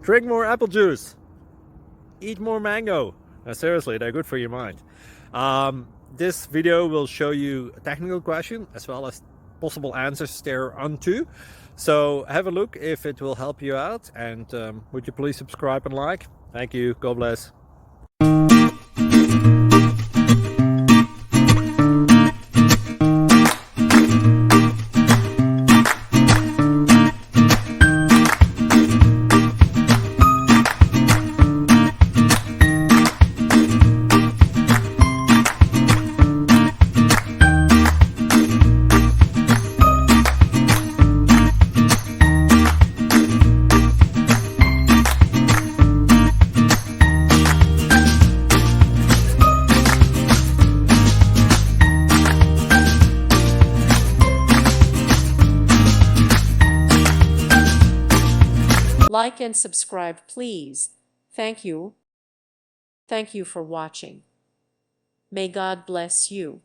Drink more apple juice. Eat more mango. Seriously, they're good for your mind. This video will show you a technical question as well as possible answers thereunto. So have a look if it will help you out, and would you please subscribe and like? Thank you. God bless. Like and subscribe, please. Thank you. Thank you for watching. May God bless you.